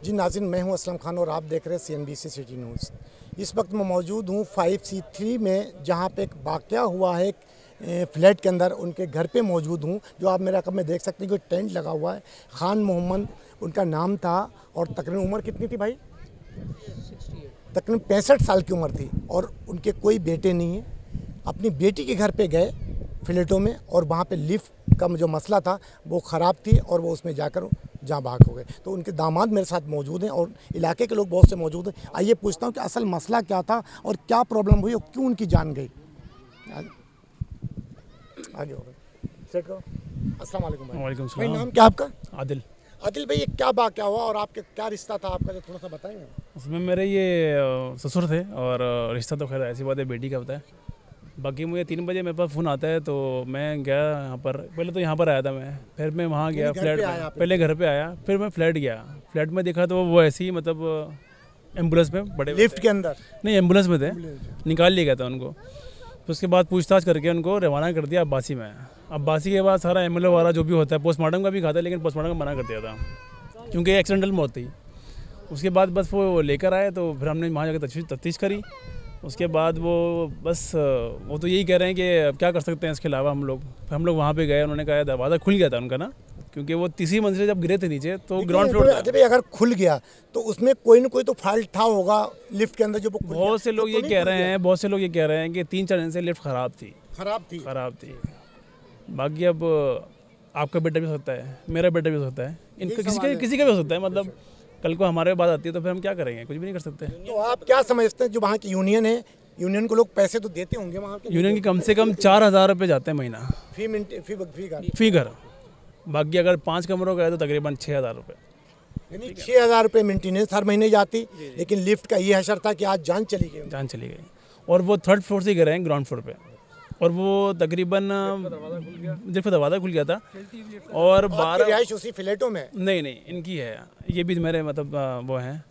जी नाज़रीन, मैं हूं असलम खान और आप देख रहे हैं CNBC सिटी न्यूज़। इस वक्त मैं मौजूद हूं 5C3 में, जहां पे एक वाक़या हुआ है एक फ्लैट के अंदर। उनके घर पे मौजूद हूं, जो आप मेरे कब में देख सकते हैं कि टेंट लगा हुआ है। खान मोहम्मद उनका नाम था और तकरीबन उम्र कितनी थी भाई? 68। तकरीबन 65 साल की उम्र थी और उनके कोई बेटे नहीं है। अपनी बेटी के घर पे गए फ्लैटों में और वहाँ पे लिफ्ट का जो मसला था वो ख़राब थी और वो उसमें जाकर जहाँ भाग हो गए। तो उनके दामाद मेरे साथ मौजूद हैं और इलाके के लोग बहुत से मौजूद हैं। आइए पूछता हूँ कि असल मसला क्या था और क्या प्रॉब्लम हुई और क्यों उनकी जान गई। आगे हो गए सेट करो। अस्सलाम वालेकुम भाई। वालेकुम भाई, सलाम। नाम क्या आपका? आदिल। आदिल भाई, ये क्या वाक़या हुआ और आपके क्या रिश्ता था आपका, जो थोड़ा सा बताएंगे? उसमें मेरे ये ससुर थे और रिश्ता तो खैर ऐसी बात है, बेटी का होता है। बाकी मुझे 3 बजे मेरे पास फ़ोन आता है तो मैं गया यहाँ पर। पहले तो यहाँ पर आया था मैं, फिर मैं वहाँ गया फ्लैट में। पहले घर पे आया, फिर मैं फ्लैट गया। फ्लैट में देखा तो वो ऐसे ही मतलब एम्बुलेंस में बड़े लिफ्ट के अंदर नहीं, एम्बुलेंस में थे, निकाल लिया गया था उनको। तो उसके बाद पूछताछ करके उनको रवाना कर दिया अब्बासी में। अब्बासी के बाद सारा एम्बुलेंस वाला जो भी होता है, पोस्टमार्टम का भी खाता है, लेकिन पोस्टमार्टम का मना कर दिया था क्योंकि एक्सीडेंटल मौत थी। उसके बाद बस वो लेकर आए तो फिर हमने वहाँ जाकर तफ्तीश करी। उसके बाद वो बस वो तो यही कह रहे हैं कि क्या कर सकते हैं इसके अलावा। हम लोग वहाँ पे गए, उन्होंने कहा दरवाज़ा खुल गया था उनका ना, क्योंकि वो तीसरी मंजिल से जब गिरे थे नीचे तो ग्राउंड फ्लोर था। अगर खुल गया तो उसमें कोई ना कोई तो फॉल्ट था होगा लिफ्ट के अंदर जो बहुत से लोग ये कह रहे हैं कि 3-4 दिन से लिफ्ट ख़राब थी। बाकी अब आपका बेटा भी हो सकता है, मेरा बेटा भी हो सकता है, इनका किसी का भी हो सकता है। मतलब कल को हमारे बात आती है तो फिर हम क्या करेंगे? कुछ भी नहीं कर सकते। तो आप क्या समझते हैं, जो वहाँ की यूनियन है, यूनियन को लोग पैसे तो देते होंगे वहाँ के? यूनियन की कम से कम 4,000 रुपये जाते हैं महीना फी घर। बाकी अगर 5 कमरों का है तो तकरीबन 6,000 रुपये, यानी 6,000 रुपये मेंटेनेंस हर महीने जाती। लेकिन लिफ्ट का ये हशर था कि आज जान चली गई। और वो 3rd फ्लोर से गिरे हैं ग्राउंड फ्लोर पे। और वो तकरीबन जब दरवाज़ा खुल गया था और 12 रिहाइश उसी फ्लैटों में? नहीं, इनकी है। ये भी मेरे मतलब वो हैं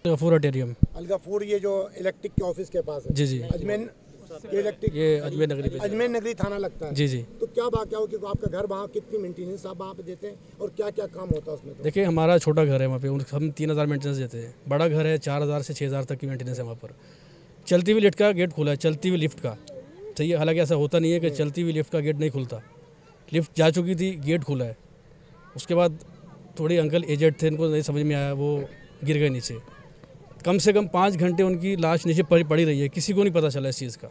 अलगफूर ऑडिटोरियम। अलगफूर, ये जो इलेक्ट्रिक के ऑफिस के पास है। जी। अजमेर इलेक्ट्रिक, ये अजमेर नगरी पे। अजमेर नगरी थाना लगता है। जी। तो क्या वाक़या हो कि आपका घर वहाँ कितनी मेंटेनेंस आप वहाँ पे देते हैं और क्या क्या काम होता है उसमें? तो देखिए, हमारा छोटा घर है वहाँ पे, हम 3,000 मेंटेनेंस देते हैं। बड़ा घर है, 4,000 से 6,000 तक की मेंटेनेंस है वहाँ पर। चलती हुई लिफ्ट का गेट खुला है, चलती हुई लिफ्ट का। सही है, हालांकि ऐसा होता नहीं है कि चलती हुई लिफ्ट का गेट नहीं खुलता। लिफ्ट जा चुकी थी, गेट खुला है। उसके बाद थोड़ी अंकल एजेड थे, इनको नहीं समझ में आया, वो गिर गए नीचे। कम से कम 5 घंटे उनकी लाश नीचे पड़ी रही है, किसी को नहीं पता चला इस चीज़ का।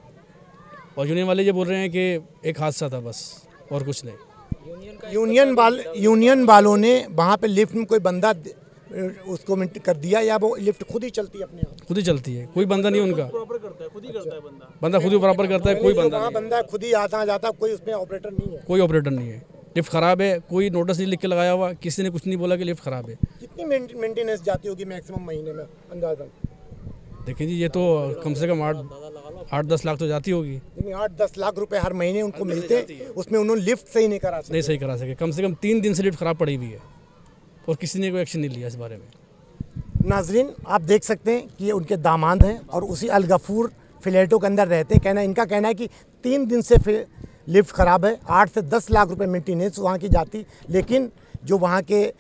और यूनियन वाले ये बोल रहे हैं कि एक हादसा था बस, और कुछ नहीं। यूनियन वालों ने वहाँ पे लिफ्ट में कोई बंदा उसको कर दिया या वो लिफ्ट खुद ही चलती है अपने आप? खुद ही चलती है, कोई बंदा नहीं उनका। खुद ही करता है बंदा खुद ही बराबर करता है, कोई बंदा खुद ही आता जाता, कोई उसमें ऑपरेटर नहीं है? कोई ऑपरेटर नहीं है। लिफ्ट ख़राब है, कोई नोटिस नहीं लिख के लगाया हुआ, किसी ने कुछ नहीं बोला कि लिफ्ट ख़राब है। कितनी मेंटेनेंस जाती होगी मैक्सिमम महीने में अंदाज़न? देखिए जी, ये तो कम से कम 8-10 लाख तो जाती होगी। 8-10 लाख रुपए हर महीने उनको मिलते, उसमें उन्होंने लिफ्ट सही नहीं करा सके। कम से कम 3 दिन से लिफ्ट ख़राब पड़ी हुई है और किसी ने कोई एक्शन नहीं लिया इस बारे में। नाजरीन, आप देख सकते हैं कि ये उनके दामाद हैं और उसी अलगफूर फ्लैटों के अंदर रहते हैं। इनका कहना है कि 3 दिन से लिफ्ट ख़राब है। 8 से 10 लाख रुपए मेंटेनेंस वहाँ की जाती, लेकिन जो वहाँ के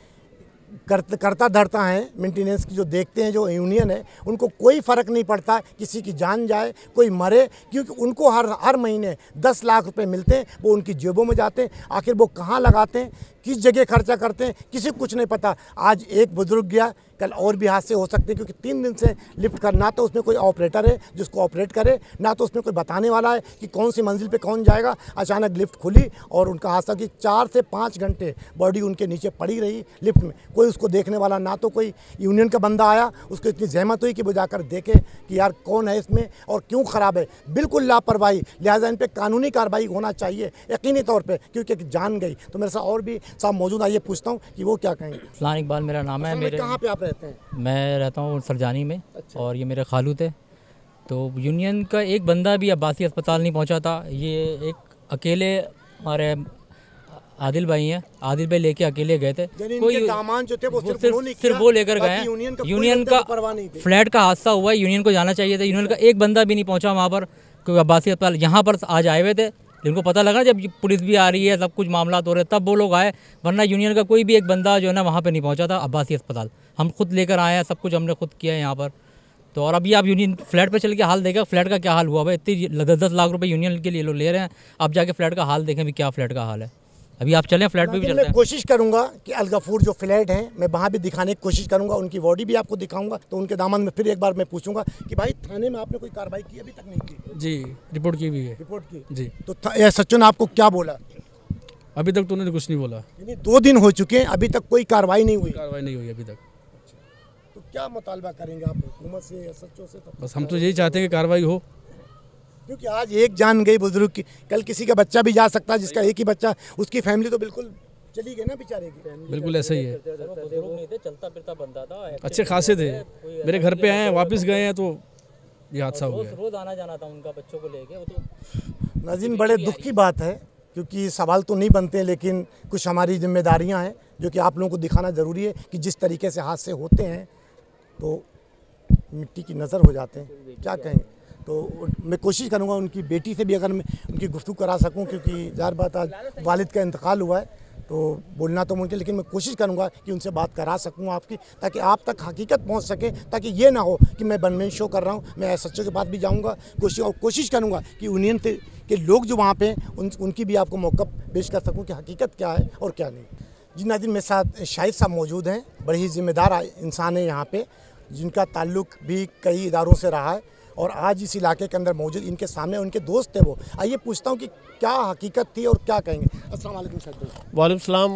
करता धरता है मेंटेनेंस की, जो देखते हैं जो यूनियन है, उनको कोई फ़र्क नहीं पड़ता किसी की जान जाए, कोई मरे, क्योंकि उनको हर महीने 10 लाख रुपए मिलते हैं, वो उनकी जेबों में जाते हैं। आखिर वो कहाँ लगाते हैं, किस जगह खर्चा करते हैं, किसी को कुछ नहीं पता। आज एक बुजुर्ग गया, कल और भी हादसे हो सकते हैं, क्योंकि 3 दिन से लिफ्ट कर, ना तो उसमें कोई ऑपरेटर है जिसको ऑपरेट करे, ना तो उसमें कोई बताने वाला है कि कौन सी मंजिल पे कौन जाएगा। अचानक लिफ्ट खुली और उनका हादसा कि 4 से 5 घंटे बॉडी उनके नीचे पड़ी रही लिफ्ट में, कोई उसको देखने वाला, ना तो कोई यूनियन का बंदा आया, उसको इतनी जहमत हुई कि वो जाकर देखे कि यार कौन है इसमें और क्यों ख़राब है। बिल्कुल लापरवाही, लिहाजा इन पर कानूनी कार्रवाई होना चाहिए यकीनी तौर पर, क्योंकि जान गई। तो मेरे साथ और भी साहब मौजूद, आइए पूछता हूँ कि वो क्या कहेंगे। फलान इकबाल मेरा नाम है। मेरे कहाँ पे आप रहते हैं? मैं रहता हूँ सरजानी में। अच्छा। और ये मेरे खालू थे। तो यूनियन का एक बंदा भी अब्बासी अस्पताल नहीं पहुँचा था। ये एक अकेले हमारे आदिल भाई हैं, आदिल भाई लेके अकेले गए थे। कोई दामान जो थे वो सिर्फ वो लेकर गए। यूनियन का फ्लैट का हादसा हुआ है, यूनियन को जाना चाहिए था। यूनियन का एक बंदा भी नहीं पहुँचा वहाँ पर, क्योंकि अब्बासी अस्पताल यहाँ पर आज आए हुए थे, लेकिन उनको पता लगा जब पुलिस भी आ रही है, सब कुछ मामला हो रहे तब वो लोग आए, वरना यूनियन का कोई भी एक बंदा जो है ना वहाँ पे नहीं पहुँचा था अब्बासी अस्पताल। हम खुद लेकर आए हैं, सब कुछ हमने खुद किया है यहाँ पर। तो और अभी आप यूनियन फ्लैट पे चल के हाल देखें, फ्लैट का क्या हाल हुआ भाई, इतनी 10-10 लाख रुपए यूनियन के लिए लोग ले रहे हैं, आप जाके फ्लैट का हाल देखें भी क्या फ्लैट का हाल है। अभी आप चलें फ्लैट पे भी चलते हैं। मैं कोशिश करूंगा कि अल गफूर जो फ्लैट हैं मैं वहाँ भी दिखाने की कोशिश करूंगा, उनकी बॉडी भी आपको दिखाऊंगा। तो उनके दामन में फिर एक बार मैं पूछूंगा कि भाई थाने में आपने कोई कार्रवाई की अभी तक नहीं की? जी रिपोर्ट की भी है। रिपोर्ट की जी। तो सच्चो ने आपको क्या बोला? अभी तक तो उन्होंने कुछ नहीं बोला। यानी 2 दिन हो चुके हैं, अभी तक कोई कार्रवाई नहीं हुई? कार्रवाई नहीं हुई अभी तक। तो क्या मुतालबा करेंगे आप हुकूमत से या सच्चो से? बस हम तो यही चाहते हैं कि कार्रवाई हो, क्योंकि आज एक जान गई बुजुर्ग की, कल किसी का बच्चा भी जा सकता है, जिसका एक ही बच्चा, उसकी फैमिली तो बिल्कुल चली गई ना बेचारे की। बिल्कुल ऐसा ही है। चलता फिरता बंदा था, अच्छे खासे थे, मेरे घर पे आए हैं, वापस गए हैं, तो ये हादसा हो गया। रोज आना जाना था उनका बच्चों को लेके। वो तो नाज़रीन बड़े दुख की बात है, क्योंकि सवाल तो नहीं बनते, लेकिन कुछ हमारी जिम्मेदारियां हैं जो कि आप लोगों को दिखाना ज़रूरी है कि जिस तरीके से हादसे होते हैं तो मिट्टी की नज़र हो जाते हैं, क्या कहेंगे। तो मैं कोशिश करूंगा उनकी बेटी से भी अगर मैं उनकी गुफ्तगू करा सकूं, क्योंकि ज़ाहिर बात आज वालिद का इंतकाल हुआ है तो बोलना तो मुमकिन, लेकिन मैं कोशिश करूंगा कि उनसे बात करा सकूं आपकी, ताकि आप तक हकीकत पहुंच सके, ताकि ये ना हो कि मैं बनमेन शो कर रहा हूं। मैं सच्चों के पास भी जाऊंगा, कोशिश करूंगा कि यूनियन के लोग जो वहाँ पे हैं उनकी भी आपको मौक़िफ़ पेश कर सकूँ कि हकीकत क्या है और क्या नहीं। जी नाज़रीन, मेरे साथ शाहिद साहब मौजूद हैं, बड़े ही ज़िम्मेदार इंसान हैं यहाँ पर, जिनका ताल्लुक़ भी कई इदारों से रहा है और आज इस इलाके के अंदर मौजूद, इनके सामने उनके दोस्त थे वो। आइए पूछता हूँ कि क्या हकीकत थी और क्या कहेंगे। अस्सलाम वालेकुम सर। वालेकुम सलाम।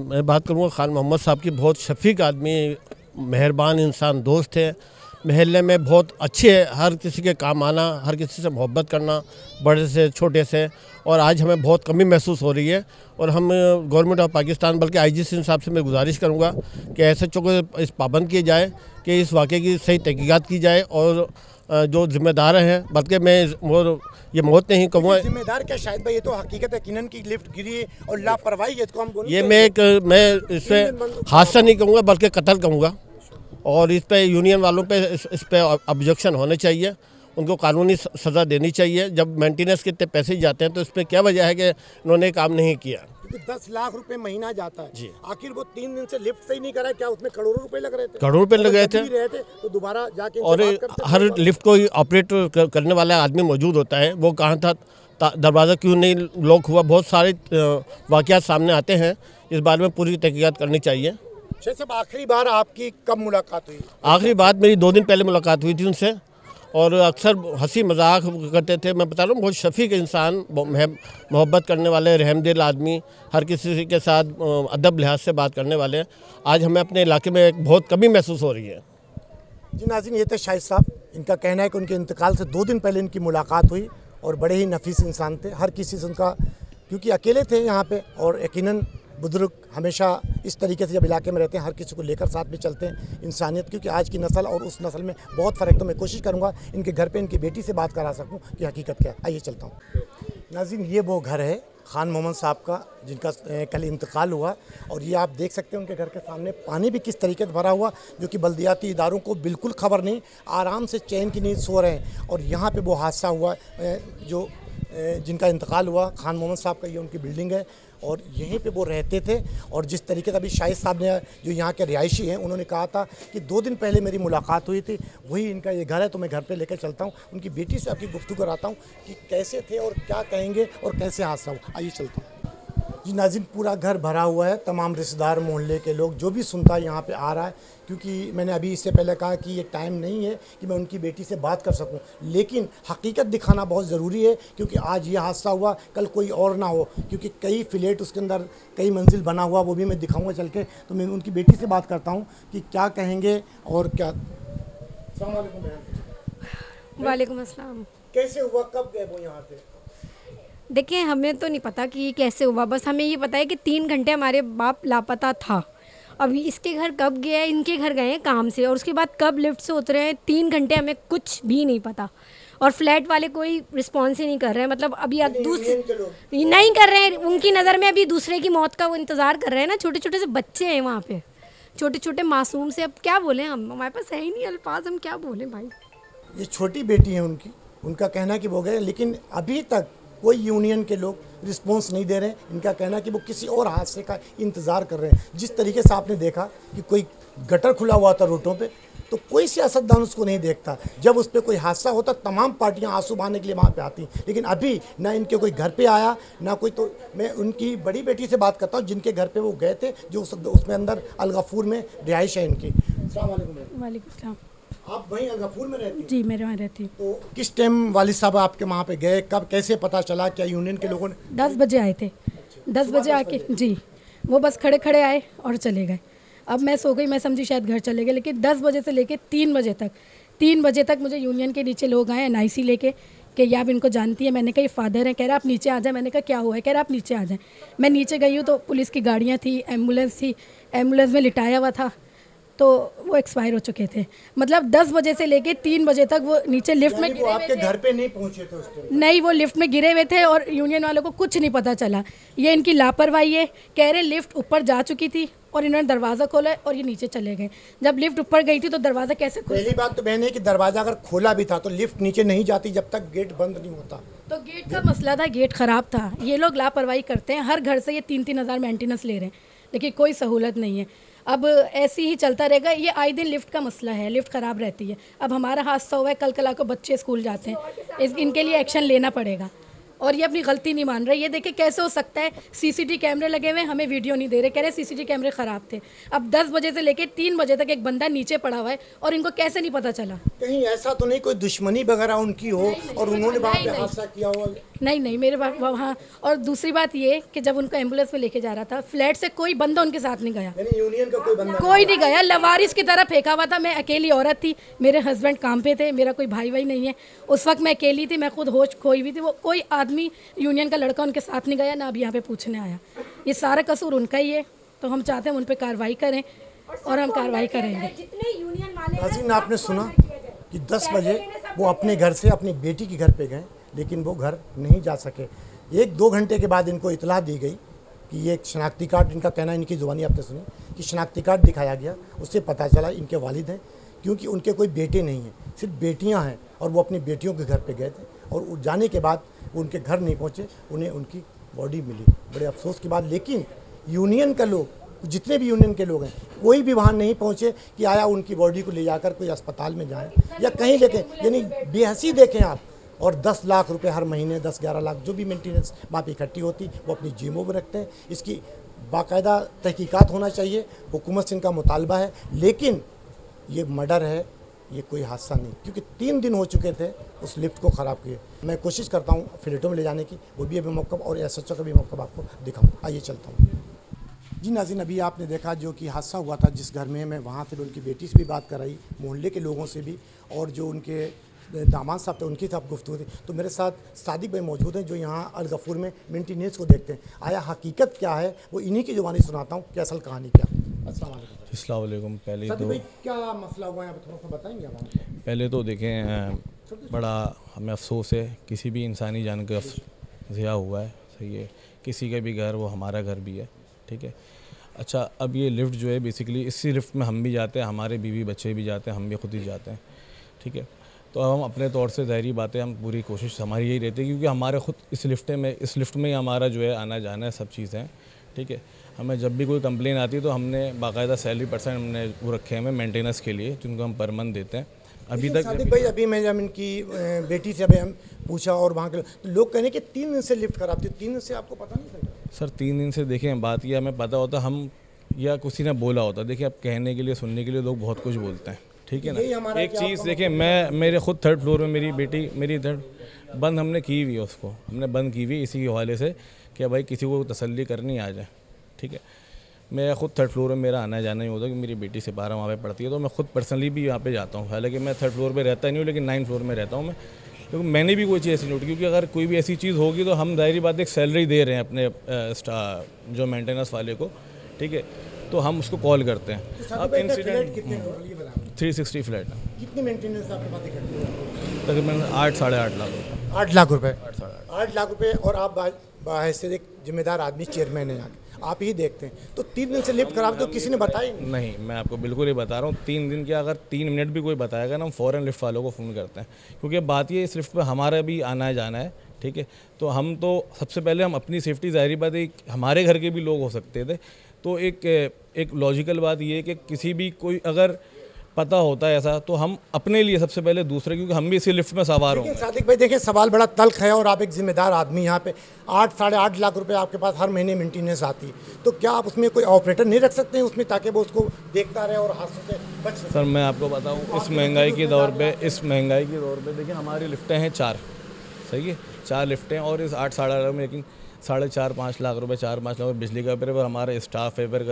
मैं बात करूँगा खान मोहम्मद साहब की, बहुत शफीक आदमी, मेहरबान इंसान, दोस्त है, महल्ले में बहुत अच्छे है, हर किसी के काम आना, हर किसी से मोहब्बत करना, बड़े से छोटे से। और आज हमें बहुत कमी महसूस हो रही है और हम गवर्नमेंट ऑफ पाकिस्तान बल्कि IGC साहब से मैं गुजारिश करूँगा कि SHO को इस पाबंद किया जाए कि इस वाक़े की सही तहकीकात की जाए और जो जिम्मेदार हैं, बल्कि मैं ये मौत नहीं कहूँगा। जिम्मेदार क्या शायद भाई, ये तो हकीकत है, किनन की लिफ्ट गिरी है और लापरवाही है, इसको हम बोलें। ये मैं इस पर हादसा नहीं कहूँगा बल्कि कत्ल कहूँगा और इस पे यूनियन वालों पे इस पे ऑब्जेक्शन होने चाहिए, उनको कानूनी सज़ा देनी चाहिए। जब मेंटेनेंस के इतने पैसे जाते हैं तो इस पर क्या वजह है कि इन्होंने काम नहीं किया। 10 लाख रुपए महीना जाता है जी। आखिर वो 3 दिन से लिफ्ट सही नहीं करा, क्या उसमें करोड़ों रुपए लग रहे थे? करोड़ों रुपए लग रहे थे तो दोबारा जाके और हर लिफ्ट को ऑपरेट करने वाला आदमी मौजूद होता है, वो कहाँ था, दरवाज़ा क्यों नहीं लॉक हुआ, बहुत सारे वाक़यात सामने आते हैं। इस बारे में पूरी तहकीकात करनी चाहिए। साहब, आखिरी बार आपकी कब मुलाकात हुई? आखिरी बात मेरी 2 दिन पहले मुलाकात हुई थी उनसे और अक्सर हंसी मजाक करते थे। मैं बता रहा हूँ, बहुत शफीक इंसान, मोहब्बत करने वाले, रहमदिल आदमी, हर किसी के साथ अदब लिहाज से बात करने वाले। आज हमें अपने इलाके में एक बहुत कमी महसूस हो रही है। जी नाज़रीन, ये थे शाहिद साहब। इनका कहना है कि उनके इंतकाल से 2 दिन पहले इनकी मुलाकात हुई और बड़े ही नफीस इंसान थे, हर किसी से उनका, क्योंकि अकेले थे यहाँ पे और यकीनन बुजुर्ग हमेशा इस तरीके से जब इलाके में रहते हैं हर किसी को लेकर साथ में चलते हैं। इंसानियत, क्योंकि आज की नस्ल और उस नस्ल में बहुत फ़र्क। तो मैं कोशिश करूँगा इनके घर पे इनकी बेटी से बात करा सकूँ कि हकीकत क्या है। आइए चलता हूँ। नाज़रीन, ये वो घर है खान मोहम्मद साहब का, जिनका कल इंतकाल हुआ और ये आप देख सकते हैं उनके घर के सामने पानी भी किस तरीके से भरा हुआ, जो कि बल्दियाती इदारों को बिल्कुल खबर नहीं, आराम से चैन की नींद सो रहे हैं। और यहाँ पे वो हादसा हुआ जो जिनका इंतकाल हुआ, खान मोहम्मद साहब का, ये उनकी बिल्डिंग है और यहीं पे वो रहते थे। और जिस तरीके से अभी शाहिद साहब ने, जो यहाँ के रिहायशी हैं, उन्होंने कहा था कि 2 दिन पहले मेरी मुलाकात हुई थी, वही इनका ये घर है। तो मैं घर पे लेकर चलता हूँ, उनकी बेटी से आपकी गुफ्तगू कराता हूँ कि कैसे थे और क्या कहेंगे और कैसे हादसा हुआ। आइए चलता हूँ। जी नाज़रीन, पूरा घर भरा हुआ है, तमाम रिश्तेदार, मोहल्ले के लोग, जो भी सुनता है यहाँ पे आ रहा है। क्योंकि मैंने अभी इससे पहले कहा कि ये टाइम नहीं है कि मैं उनकी बेटी से बात कर सकूं, लेकिन हकीकत दिखाना बहुत ज़रूरी है, क्योंकि आज ये हादसा हुआ, कल कोई और ना हो, क्योंकि कई फ्लैट उसके अंदर कई मंजिल बना हुआ, वो भी मैं दिखाऊंगा चल के। तो मैं उनकी बेटी से बात करता हूँ कि क्या कहेंगे और क्या। अस्सलाम वालेकुम बहन। वालेकुम अस्सलाम। कैसे हुआ, कब गए वो यहाँ से? देखिए, हमें तो नहीं पता कि कैसे हुआ, बस हमें ये पता है कि 3 घंटे हमारे बाप लापता था। अभी इसके घर कब गया है, इनके घर गए हैं काम से, और उसके बाद कब लिफ्ट से उतरे हैं, 3 घंटे हमें कुछ भी नहीं पता। और फ्लैट वाले कोई रिस्पॉन्स ही नहीं कर रहे हैं, मतलब अभी दूसरे नहीं कर रहे हैं, उनकी नज़र में अभी दूसरे की मौत का वो इंतज़ार कर रहे हैं ना। छोटे छोटे से बच्चे हैं वहाँ पे, छोटे छोटे मासूम से। अब क्या बोलें हम, हमारे पास है ही नहीं अल्फाज, हम क्या बोलें भाई। ये छोटी बेटी है उनकी, उनका कहना है कि वो गए, लेकिन अभी तक कोई यूनियन के लोग रिस्पॉन्स नहीं दे रहे हैं। इनका कहना है कि वो किसी और हादसे का इंतज़ार कर रहे हैं। जिस तरीके से आपने देखा कि कोई गटर खुला हुआ था रोडों पे, तो कोई सियासतदान उसको नहीं देखता। जब उस पर कोई हादसा होता तमाम पार्टियां आंसू बहाने के लिए वहाँ पे आती, लेकिन अभी ना इनके कोई घर पे आया ना कोई। तो मैं उनकी बड़ी बेटी से बात करता हूँ जिनके घर पे वो गए थे, जो उसमें अंदर अलगफूर में रिहाइश है इनकी। अस्सलाम वालेकुम। वालेकुम सलाम। आप वहीं अलगफूर में रहती हैं? जी, मेरे वहाँ रहती हूँ। तो किस टाइम वालिद साहब आपके वहाँ पे गए, कब, कैसे पता चला? क्या यूनियन के लोगों ने? 10 बजे आए थे। 10 बजे आके जी वो बस खड़े खड़े आए और चले गए। अब मैं सो गई, मैं समझी शायद घर चले गए, लेकिन 10 बजे से लेके 3 बजे तक मुझे यूनियन के नीचे लोग आए NIC लेके कि या आप इनको जानती है? मैंने कहा ये फादर हैं। कह रहा आप नीचे आ जाए। मैंने कहा क्या हुआ है? कह रहा आप नीचे आ जाए। मैं नीचे गई हूँ तो पुलिस की गाड़ियाँ थी, एम्बुलेंस थी, एम्बुलेंस में लिटाया हुआ था, तो वो एक्सपायर हो चुके थे। मतलब 10 बजे से लेके 3 बजे तक वो नीचे लिफ्ट में गिरे हुए थे। आपके घर पे नहीं पहुंचे थे उस टाइम? नहीं, वो लिफ्ट में गिरे हुए थे और यूनियन वालों को कुछ नहीं पता चला। ये इनकी लापरवाही है। कह रहे लिफ्ट ऊपर जा चुकी थी और इन्होंने दरवाज़ा खोला और ये नीचे चले गए। जब लिफ्ट ऊपर गई थी तो दरवाज़ा कैसे खोला? पहली बात तो बहन है कि दरवाज़ा अगर खोला भी था तो लिफ्ट नीचे नहीं जाती जब तक गेट बंद नहीं होता। तो गेट का मसला था, गेट ख़राब था। ये लोग लापरवाही करते हैं। हर घर से ये 3-3 हज़ार मेंटेनेंस ले रहे हैं, लेकिन कोई सहूलत नहीं है। अब ऐसे ही चलता रहेगा। ये आए दिन लिफ्ट का मसला है, लिफ्ट ख़राब रहती है। अब हमारा हादसा हुआ है, कल कला को बच्चे स्कूल जाते हैं, इनके लिए एक्शन लेना पड़ेगा। और ये अपनी गलती नहीं मान रहे। ये देखे कैसे हो सकता है, CCTV कैमरे लगे हुए, हमें वीडियो नहीं दे रहे, कह रहे CCTV कैमरे ख़राब थे। अब 10 बजे से लेके 3 बजे तक एक बंदा नीचे पड़ा हुआ है और इनको कैसे नहीं पता चला? कहीं ऐसा तो नहीं कोई दुश्मनी वगैरह उनकी हो और उन्होंने वहाँ पे हादसा किया हो? नहीं, मेरे वहाँ। और दूसरी बात ये कि जब उनको एम्बुलेंस में लेके जा रहा था, फ्लैट से कोई बंदा उनके साथ नहीं गया। यूनियन का कोई बंदा कोई नहीं गया, लवारिस की तरह फेंका हुआ था। मैं अकेली औरत थी, मेरे हस्बैंड काम पे थे, मेरा कोई भाई नहीं है। उस वक्त मैं अकेली थी, मैं खुद होश खोई हुई थी। वो कोई आदमी यूनियन का लड़का उनके साथ नहीं गया, ना अभी यहाँ पे पूछने आया। ये सारा कसूर उनका ही है। तो हम चाहते हैं उन पर कार्रवाई करें और हम कार्रवाई करेंगे। नाज़रीन, आपने सुना कि 10 बजे वो अपने घर से अपनी बेटी के घर पे गए, लेकिन वो घर नहीं जा सके। 1-2 घंटे के बाद इनको इतला दी गई कि ये एक शनाख्ती कार्ड, इनका कहना, इनकी ज़ुबानी आपने सुनी कि शनाख्ती कार्ड दिखाया गया। उससे पता चला इनके वालिद हैं, क्योंकि उनके कोई बेटे नहीं हैं, सिर्फ बेटियां हैं। और वो अपनी बेटियों के घर पे गए थे और जाने के बाद वो उनके घर नहीं पहुँचे, उन्हें उनकी बॉडी मिली। बड़े अफसोस की बात। लेकिन यूनियन का लोग, जितने भी यूनियन के लोग हैं, कोई भी वहाँ नहीं पहुँचे कि आया उनकी बॉडी को ले जाकर कोई अस्पताल में जाएं या कहीं लेके। यानी बेहसी देखें आप। और 10 लाख रुपए हर महीने, 10-11 लाख जो भी मेंटेनेंस वहाँ पे इकट्ठी होती, वो अपनी जेबों में रखते हैं। इसकी बाकायदा तहकीकात होना चाहिए, हुकूमत से इनका मुतालबा है। लेकिन ये मर्डर है, ये कोई हादसा नहीं, क्योंकि 3 दिन हो चुके थे उस लिफ्ट को ख़राब किए। मैं कोशिश करता हूँ फ्लैटों में ले जाने की, वो भी अभी मौका, और SHO का भी मौका आपको दिखाऊँ। आइए चलता हूँ। जी नाज़रीन, अभी आपने देखा जो कि हादसा हुआ था जिस घर में, मैं वहाँ से उनकी बेटी से भी बात कराई, मोहल्ले के लोगों से भी, और जो उनके दामाद साहब थे उनकी साथ गुफ्तगू थी। तो मेरे साथ सादिक भाई मौजूद हैं जो यहाँ अलगफूर में मेंटेनेंस को देखते हैं। आया हकीकत क्या है वो इन्हीं की ज़ुबानी सुनाता हूँ कि असल कहानी क्या। अस्सलाम वालेकुम। पहले तो क्या मसला हुआ है, थोड़ा सा बताएंगे आप? पहले तो देखें, बड़ा हमें अफसोस है, किसी भी इंसानी जान का ज़िया हुआ है, सही है। किसी का भी घर, वो हमारा घर भी है, ठीक है। अच्छा, अब ये लिफ्ट जो है बेसिकली, इसी लिफ्ट में हम भी जाते हैं, हमारे बीवी बच्चे भी जाते हैं, हम भी खुद ही जाते हैं, ठीक है। तो अब हम अपने तौर से ज़ाहिरी बातें, हम पूरी कोशिश हमारी यही रहती है, क्योंकि हमारे खुद इस लिफ्ट में ही हमारा जो है आना जाना है, सब चीज़ें, ठीक है। हमें जब भी कोई कंप्लेन आती है तो हमने बाकायदा सैलरी % हमने वो रखे हैं मेंटेनेंस के लिए, जिनको हम पर मंथ देते हैं। अभी तक सादिक भाई, अभी मैं जब इनकी बेटी से अभी हम पूछा और वहाँ के तो लोग कहने कि 3 दिन से लिफ्ट खराब थी। 3 दिन से आपको पता नहीं चला? सर 3 दिन से देखें, बात यह हमें पता होता, हम या किसी ने बोला होता। देखिए, अब कहने के लिए, सुनने के लिए लोग बहुत कुछ बोलते हैं, ठीक है ना। एक चीज़ देखिए, मैं मेरे खुद 3rd फ्लोर में मेरी बेटी, मेरी बंद हमने की हुई है, उसको हमने बंद की हुई इसी के हवाले से कि भाई किसी को तसल्ली करनी आ जाए, ठीक है। मैं खुद 3rd फ्लोर में मेरा आना जाना ही होता है कि मेरी बेटी से 12 वहाँ पे पढ़ती है, तो मैं खुद पर्सनली भी यहाँ पे जाता हूँ। हालांकि मैं 3rd फ्लोर पे रहता नहीं हूँ, लेकिन 9th फ्लोर में रहता हूँ मैं, क्योंकि मैंने भी कोई चीज़ ऐसी नोट, क्योंकि अगर कोई भी ऐसी चीज़ होगी तो हम ज़ाहिरी बात एक सैलरी दे रहे हैं अपने जो मेंटेनेंस वाले को, ठीक है, तो हम उसको कॉल करते हैं। अब इंसिडेंट 360 फ्लैट है। कितनी मेंटेनेंस आपके पास इकट्ठी है? तकरीबन 8-8.5 लाख रुपये। 8 लाख रुपए। 8 लाख रुपए। और आप बाहर से एक जिम्मेदार आदमी, चेयरमैन है यहाँ के, आप ही देखते हैं। तो 3 दिन से लिफ्ट खराब तो किसी ने बताया नहीं, मैं आपको बिल्कुल ही बता रहा हूँ, 3 दिन क्या, अगर 3 मिनट भी कोई बताएगा ना, हम फ़ौरन लिफ्ट वालों को फ़ोन करते हैं। क्योंकि बात ये, इस लिफ्ट पर हमारा भी आना है जाना है, ठीक है। तो हम तो सबसे पहले हम अपनी सेफ्टी, ज़ाहिर बात है हमारे घर के भी लोग हो सकते थे, तो एक लॉजिकल बात ये है कि किसी भी कोई अगर पता होता है ऐसा, तो हम अपने लिए सबसे पहले दूसरे, क्योंकि हम भी इसी लिफ्ट में सवार होंगे। सादिक भाई देखिए, सवाल बड़ा तल्ख है और आप एक जिम्मेदार आदमी, यहाँ पे 8-8.5 लाख रुपए आपके पास हर महीने मेंटेनेंस आती है, तो क्या आप उसमें कोई ऑपरेटर नहीं रख सकते हैं उसमें, ताकि वो उसको देखता रहे और हादसों से बच सके? सर मैं आपको बताऊँ, इस महंगाई के दौर पे देखिए हमारी लिफ्टें हैं 4, सही है, 4 लिफ्टें, और इस 8-8.5 लाख में लेकिन 4.5-5 लाख रुपए, 4-5 लाख बिजली का फिर हमारे स्टाफ है, फिर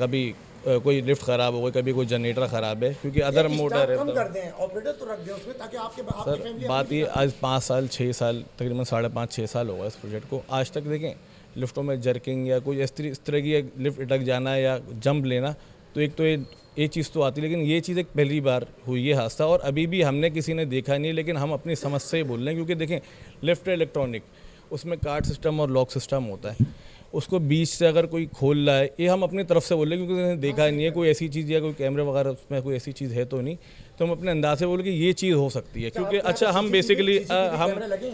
कभी कोई लिफ्ट ख़राब हो गई, कभी कोई जनरेटर ख़राब है, क्योंकि अदर मोटर है। कम कर दें, ऑपरेटर तो रख दें उसमें, ताकि सर बात ये, आज 5 साल 6 साल तकरीबन 5.5-6 साल होगा इस प्रोजेक्ट को, आज तक देखें लिफ्टों में जर्किंग या कोई इस तरह की लिफ्ट अटक जाना या जंप लेना, तो एक तो ये चीज़ तो आती, लेकिन ये चीज़ एक पहली बार हुई है हादसा, और अभी भी हमने किसी ने देखा नहीं, लेकिन हम अपनी समझ से ही बोल रहे हैं। क्योंकि देखें लिफ्ट इलेक्ट्रॉनिक, उसमें कार्ड सिस्टम और लॉक सिस्टम होता है, उसको बीच से अगर कोई खोल रहा है, ये हम अपनी तरफ से बोल रहे हैं, क्योंकि मैंने देखा नहीं है कोई ऐसी चीज़ या कोई कैमरे वगैरह उसमें कोई ऐसी चीज़ है तो नहीं, तो हम अपने अंदाज से बोल कि ये चीज़ हो सकती है। क्योंकि अच्छा, हम बेसिकली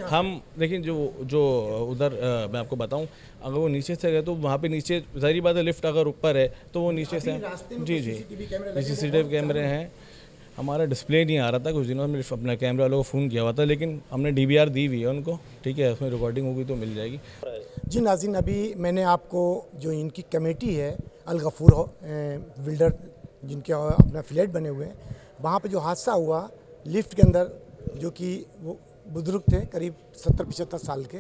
हम देखिए जो उधर मैं आपको बताऊं, अगर वो नीचे से गए तो वहाँ पे नीचे ज़ाहिर बात है, लिफ्ट अगर ऊपर है तो वो नीचे से, जी CCTV कैमरे हैं। हमारा डिस्प्ले नहीं आ रहा था कुछ दिनों में, अपना कैमरा वालों को फ़ोन किया हुआ था, लेकिन हमने DVR दी हुई है उनको, ठीक है, उसमें रिकॉर्डिंग होगी तो मिल जाएगी। जी नाज़रीन, अभी मैंने आपको जो इनकी कमेटी है अल गफूर बिल्डर, जिनके अपना फ्लैट बने हुए हैं, वहाँ पे जो हादसा हुआ लिफ्ट के अंदर, जो कि वो बुज़ुर्ग थे करीब 70-75 साल के,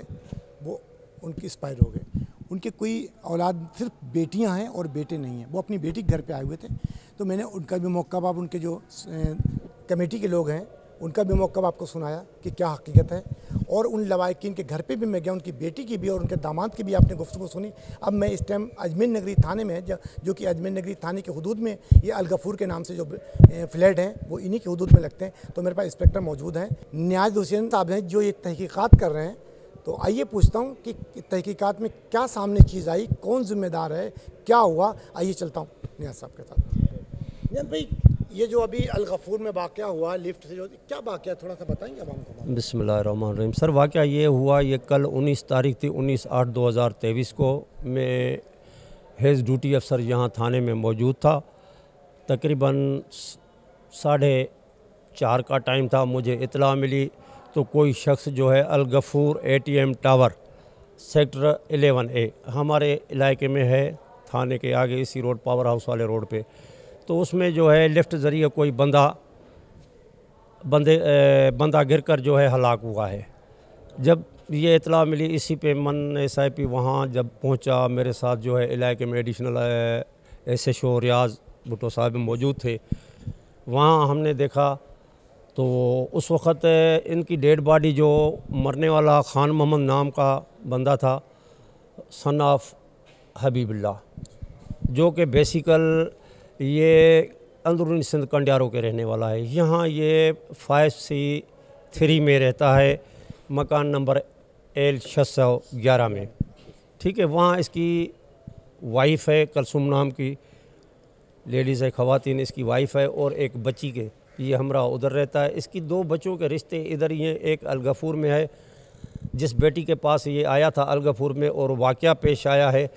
वो उनकी एक्सपायर हो गए। उनके कोई औलाद, सिर्फ बेटियां हैं और बेटे नहीं हैं, वो अपनी बेटी के घर पे आए हुए थे। तो मैंने उनका भी मौका, अब उनके जो कमेटी के लोग हैं उनका भी मौका आपको सुनाया कि क्या हकीकत है, और उन लवाकिन के घर पे भी मैं गया, उनकी बेटी की भी और उनके दामाद की भी आपने गुफ्तगू सुनी। अब मैं इस टाइम अजमेर नगरी थाने में है, जो कि अजमेर नगरी थाने के हदूद में ये अल गफूर के नाम से जो फ्लैट हैं वो इन्हीं के हदूद में लगते हैं। तो मेरे पास इंस्पेक्टर मौजूद हैं, न्याज हुसैन साहब हैं, जो ये तहकीकात कर रहे हैं। तो आइए पूछता हूँ कि तहकीकात में क्या सामने चीज़ आई, कौन जिम्मेदार है, क्या हुआ। आइए चलता हूँ न्याज साहब के साथ। न्याज भाई, ये जो अभी अल गफूर में वाक़या हुआ लिफ्ट से, जो क्या वाक़या थोड़ा सा बताएंगे अब हमको? बिस्मिल्लाहिर्रहमानिर्रहीम। सर वाक़या ये हुआ, ये कल 19 तारीख थी, 19/8/2023 को मैं हेज़ ड्यूटी अफसर यहाँ थाने में मौजूद था। तकरीबन 4:30 का टाइम था। मुझे इतला मिली तो कोई शख्स जो है Al Gafoor ATM tower sector 11A हमारे इलाके में है, थाने के आगे इसी रोड, पावर हाउस वाले रोड पे, तो उसमें जो है लिफ्ट ज़रिए कोई बंदा गिरकर जो है हलाक हुआ है। जब ये इतला मिली, इसी पे मन SIP वहाँ जब पहुँचा, मेरे साथ जो है इलाके में एडिशनल SHO रियाज भुट्टो साहब मौजूद थे। वहाँ हमने देखा तो उस वक़्त इनकी डेड बॉडी, जो मरने वाला खान मोहम्मद नाम का बंदा था, सन ऑफ हबीबुल्लाह, जो कि बेसिकल ये अंदरूनी सिंध कंडियारों के रहने वाला है। यहाँ ये 5C3 में रहता है, मकान नंबर L611 में, ठीक है। वहाँ इसकी वाइफ है, कलसुम नाम की लेडीज़ है, ख़वातीन इसकी वाइफ है, और एक बच्ची के ये हमरा उधर रहता है। इसकी 2 बच्चों के रिश्ते इधर ही हैं, एक अल गफूर में है। जिस बेटी के पास ये आया था अल गफूर में और वाक़या पेश आया है,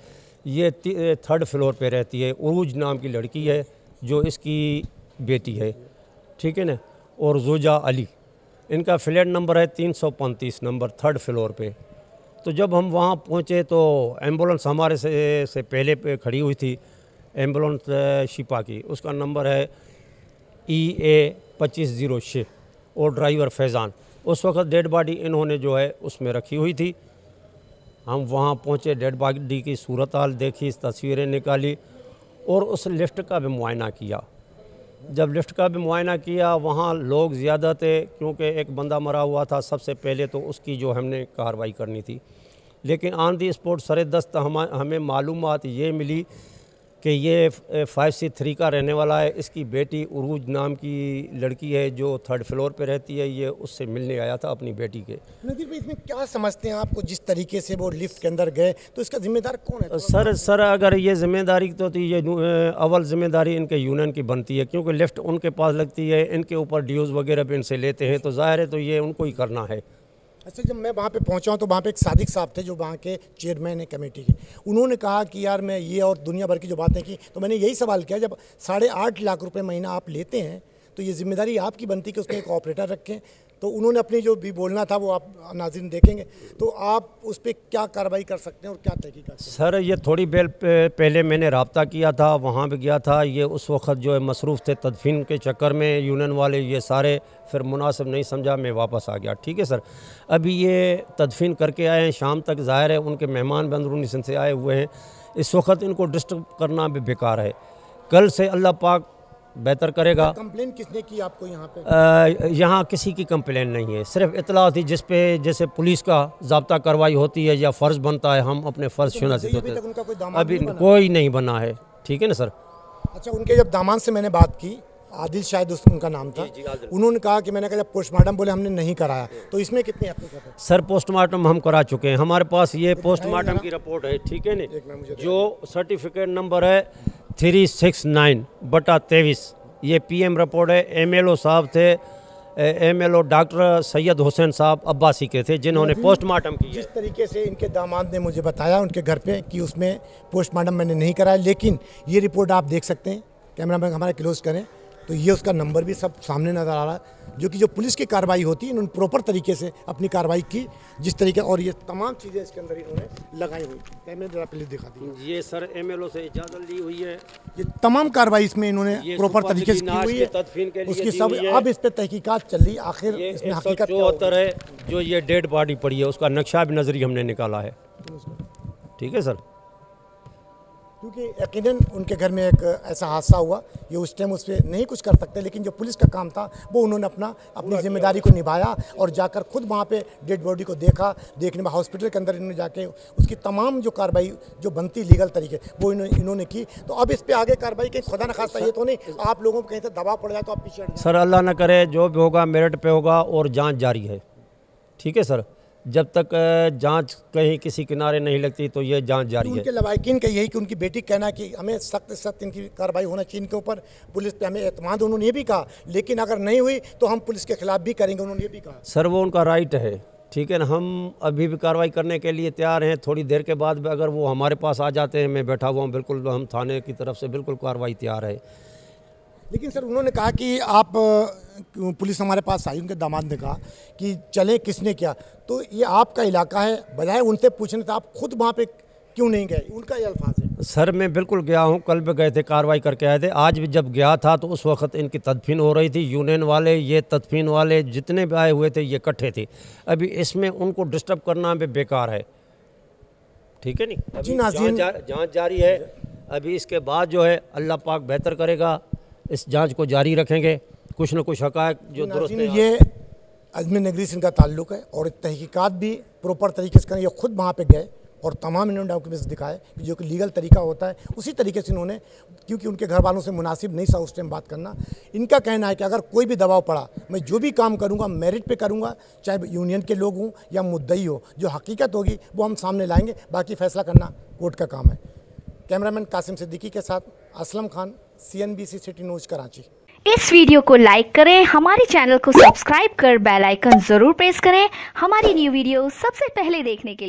ये 3rd फ्लोर पे रहती है। उरूज नाम की लड़की है जो इसकी बेटी है, ठीक है ना, और जोजा अली, इनका फ्लैट नंबर है 335 नंबर 3rd फ्लोर पे। तो जब हम वहाँ पहुँचे तो एम्बुलेंस हमारे से पहले पे खड़ी हुई थी, एम्बुलेंस शिपा की, उसका नंबर है EA 2506 और ड्राइवर फैज़ान। उस वक़्त डेड बॉडी इन्होंने जो है उसमें रखी हुई थी। हम वहाँ पहुँचे, डेड बॉडी की सूरत हाल देखी, तस्वीरें निकाली और उस लिफ्ट का भी मुआयना किया। जब लिफ्ट का भी मुआयना किया, वहाँ लोग ज़्यादा थे, क्योंकि एक बंदा मरा हुआ था। सबसे पहले तो उसकी जो हमने कार्रवाई करनी थी, लेकिन ऑन दी स्पॉट सरे दस्त हमें मालूमात ये मिली कि ये 5C3 का रहने वाला है। इसकी बेटी उरूज नाम की लड़की है जो 3rd फ्लोर पे रहती है, ये उससे मिलने आया था अपनी बेटी के। नज़ीर भाई, इसमें क्या समझते हैं आपको, जिस तरीके से वो लिफ्ट के अंदर गए तो इसका जिम्मेदार कौन है? सर अगर ये जिम्मेदारी तो ये अव्वल जिम्मेदारी इनके यूनियन की बनती है, क्योंकि लिफ्ट उनके पास लगती है, इनके ऊपर ड्यूज़ वगैरह भी इनसे लेते हैं, तो जाहिर है तो ये उनको ही करना है। अच्छा, जब मैं वहाँ पे पहुँचा हूँ तो वहाँ पे एक सादिक साहब थे जो वहाँ के चेयरमैन है कमेटी के। उन्होंने कहा कि यार मैं ये और दुनिया भर की जो बातें की, तो मैंने यही सवाल किया, जब 8.5 लाख रुपए महीना आप लेते हैं तो ये जिम्मेदारी आपकी बनती है कि उसमें एक ऑपरेटर रखें। तो उन्होंने अपनी जो भी बोलना था वो आप नाज़रीन देखेंगे, तो आप उस पर क्या कार्रवाई कर सकते हैं और क्या तहकीकात? सर ये थोड़ी देर पहले मैंने रब्ता किया था, वहाँ भी गया था। ये उस वक्त जो है मसरूफ़ थे तदफीन के चक्कर में, यूनियन वाले ये सारे, फिर मुनासिब नहीं समझा, मैं वापस आ गया। ठीक है सर, अभी ये तदफीन करके आए हैं, शाम तक ज़ाहिर है उनके मेहमान भी अंदरूनी सिंध से आए हुए हैं। इस वक्त इनको डिस्टर्ब करना भी बेकार है। कल से अल्लाह पाक बेहतर करेगा। कंप्लेन किसने की आपको यहाँ पे? यहाँ किसी की कंप्लेन नहीं है, सिर्फ इतला थी जिस पे जैसे पुलिस का ज़ाब्ता कार्रवाई होती है या फ़र्ज़ बनता है, हम अपने फ़र्ज़ शुनासित होते हैं। अभी कोई नहीं बना है। ठीक है ना सर। अच्छा, उनके जब दामाद से मैंने बात की, आदिल शायद उनका नाम था, उन्होंने कहा कि मैंने कहा जब पोस्टमार्टम बोले हमने नहीं कराया, तो इसमें कितनी आपको? सर पोस्टमार्टम हम करा चुके हैं, हमारे पास ये पोस्टमार्टम की रिपोर्ट है। ठीक है ना, जो सर्टिफिकेट नंबर है 369/23, ये PM रिपोर्ट है। MLO साहब थे, MLO डॉक्टर सैयद हुसैन साहब अब्बासी के थे, जिन्होंने पोस्टमार्टम किया। जिस तरीके से इनके दामाद ने मुझे बताया उनके घर पे कि उसमें पोस्टमार्टम मैंने नहीं कराया, लेकिन ये रिपोर्ट आप देख सकते हैं, कैमरा मैन हमारा क्लोज करें तो ये उसका नंबर भी सब सामने नज़र आ रहा है, जो कि जो पुलिस की कार्रवाई होती है इन्होंने प्रॉपर तरीके से अपनी कार्रवाई की जिस तरीके, और ये तमाम चीज़ें इसके अंदर इन्होंने लगाई हुई। कैमरे जरा प्लीज दिखा दी। ये सर MLO से इजाज़त ली हुई है, ये तमाम कार्रवाई इसमें इन्होंने प्रॉपर तरीके से की हुई है, उसकी सब अब इस पर तहकीकात चल रही। आखिर इसमें हकीकत क्या है, जो ये डेड बॉडी पड़ी है उसका नक्शा भी नजरी हमने निकाला है। ठीक है सर, क्योंकि यकीनन उनके घर में एक ऐसा हादसा हुआ, ये उस टाइम उस पर नहीं कुछ कर सकते, लेकिन जो पुलिस का काम था वो उन्होंने अपनी जिम्मेदारी को निभाया और जाकर खुद वहाँ पे डेड बॉडी को देखने में हॉस्पिटल के अंदर इन्होंने जाके उसकी तमाम जो कार्रवाई जो बनती लीगल तरीके वो इन्होंने की। तो अब इस पर आगे कार्रवाई कहीं खुदा न खास्ता ये तो नहीं आप लोगों को कहीं से दबाव पड़ जाए तो आप पीछे हट जाए। सर अल्लाह न करे, जो भी होगा मेरिट पे होगा और जाँच जारी है। ठीक है सर, जब तक जांच कहीं किसी किनारे नहीं लगती तो ये जांच जारी है। उनके लवाकिन का यही कि उनकी बेटी कहना कि हमें सख्त सख्त इनकी कार्रवाई होना चाहिए, इनके ऊपर पुलिस पे हमें एतमाद, उन्होंने ये भी कहा, लेकिन अगर नहीं हुई तो हम पुलिस के खिलाफ भी करेंगे, उन्होंने ये भी कहा। सर वो उनका राइट है। ठीक है ना, हम अभी भी कार्रवाई करने के लिए तैयार हैं। थोड़ी देर के बाद भी अगर वो हमारे पास आ जाते हैं, मैं बैठा हुआ हूँ, बिल्कुल हम थाने की तरफ से बिल्कुल कार्रवाई तैयार है। लेकिन सर उन्होंने कहा कि आप पुलिस हमारे पास आई, उनके दामाद ने कहा कि चले किसने किया, तो ये आपका इलाका है, बजाय उनसे पूछने था आप खुद वहाँ पे क्यों नहीं गए, उनका ये अल्फाज है। सर मैं बिल्कुल गया हूँ, कल भी गए थे, कार्रवाई करके आए थे। आज भी जब गया था तो उस वक्त इनकी तदफीन हो रही थी, यूनियन वाले, ये तदफीन वाले जितने भी आए हुए थे ये इकट्ठे थे। अभी इसमें उनको डिस्टर्ब करना भी बेकार है। ठीक है नहीं, जाँच जारी है। अभी इसके बाद जो है अल्लाह पाक बेहतर करेगा, इस जांच को जारी रखेंगे, कुछ न कुछ हक़ाइक़ जो दुरुस्त है। ये अजमेर नगरी से इनका ताल्लुक़ है और तहकीकात भी प्रॉपर तरीके से करें। ये खुद वहाँ पे गए और तमाम इन्होंने डॉक्यूमेंट्स दिखाए जो कि लीगल तरीका होता है, उसी तरीके से इन्होंने, क्योंकि उनके घर वालों से मुनासिब नहीं था उस टाइम बात करना। इनका कहना है कि अगर कोई भी दबाव पड़ा, मैं जो भी काम करूँगा मेरिट पे करूँगा, चाहे यूनियन के लोग हों या मुद्दई हो, जो हकीकत होगी वो हम सामने लाएंगे, बाकी फ़ैसला करना कोर्ट का काम है। कैमरामैन कासिम सिद्दीकी के साथ Aslam Khan, CNBC city news Karachi. इस वीडियो को लाइक करें, हमारे चैनल को सब्सक्राइब कर बेल आइकन जरूर प्रेस करें हमारी न्यू वीडियो सबसे पहले देखने के लिए।